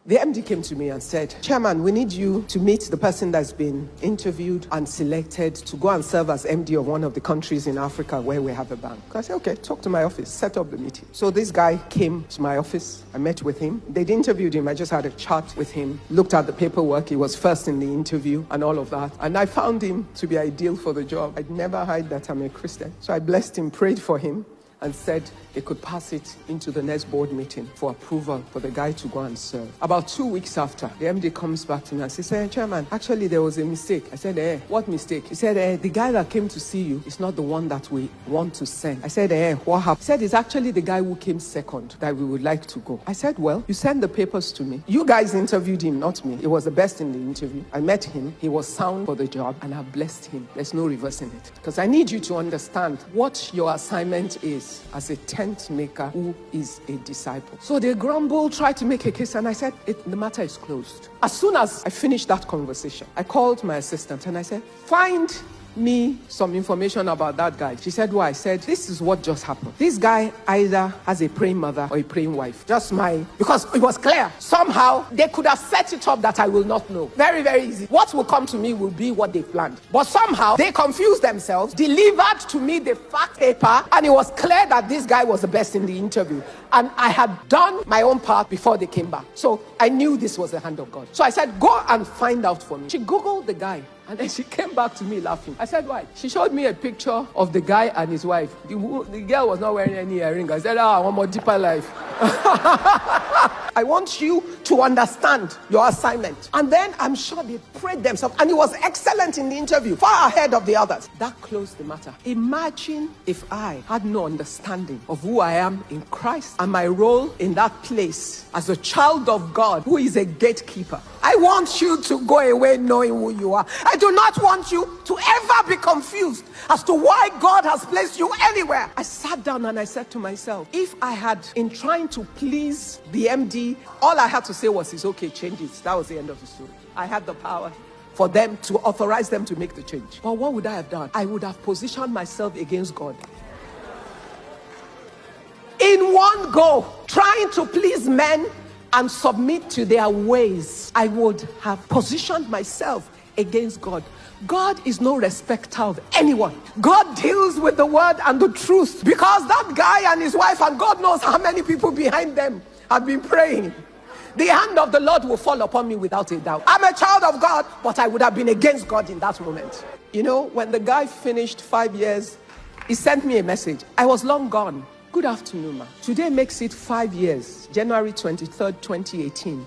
The MD came to me and said, Chairman, we need you to meet the person that's been interviewed and selected to go and serve as MD of one of the countries in Africa where we have a bank. I said, okay, talk to my office, set up the meeting. So this guy came to my office. I met with him. They'd interviewed him. I just had a chat with him, looked at the paperwork. He was first in the interview and all of that. And I found him to be ideal for the job. I'd never hide that I'm a Christian. So I blessed him, prayed for him, and said they could pass it into the next board meeting for approval for the guy to go and serve. About 2 weeks after, the MD comes back to me and says, Chairman, actually there was a mistake. I said, what mistake? He said, the guy that came to see you is not the one that we want to send. I said, what happened? He said, it's actually the guy who came second that we would like to go. I said, well, you send the papers to me. You guys interviewed him, not me. He was the best in the interview. I met him. He was sound for the job and I blessed him. There's no reversing it. Because I need you to understand what your assignment is as a tent maker who is a disciple. So they grumbled, tried to make a case, and I said, the matter is closed. As soon as I finished that conversation, I called my assistant and I said, find me some information about that guy. She said, I said, this is what just happened. This guy either has a praying mother or a praying wife. Because it was clear. Somehow they could have set it up that I will not know. Very, very easy. What will come to me will be what they planned. But somehow they confused themselves, delivered to me the fact paper, and it was clear that this guy was the best in the interview. And I had done my own part before they came back. So I knew this was the hand of God. So I said, go and find out for me. She Googled the guy. And then she came back to me laughing. I said, why? She showed me a picture of the guy and his wife. The girl was not wearing any earring. I said, I want more deeper life. I want you to understand your assignment. And then I'm sure they prayed themselves. And he was excellent in the interview, far ahead of the others. That closed the matter. Imagine if I had no understanding of who I am in Christ and my role in that place as a child of God who is a gatekeeper. I want you to go away knowing who you are. I do not want you to ever be confused as to why God has placed you anywhere. I sat down and I said to myself, if I had, in trying to please the MD, all I had to say was, it's okay, change it. That was the end of the story. I had the power for them to authorize them to make the change. But what would I have done? I would have positioned myself against God. In one go, trying to please men and submit to their ways, I would have positioned myself against God. God is no respecter of anyone. God deals with the word and the truth, because that guy and his wife, and God knows how many people behind them, have been praying. The hand of the Lord will fall upon me without a doubt. I'm a child of God, but I would have been against God in that moment. You know, when the guy finished 5 years, he sent me a message. I was long gone. Good afternoon, ma. Today makes it 5 years, January 23rd, 2018.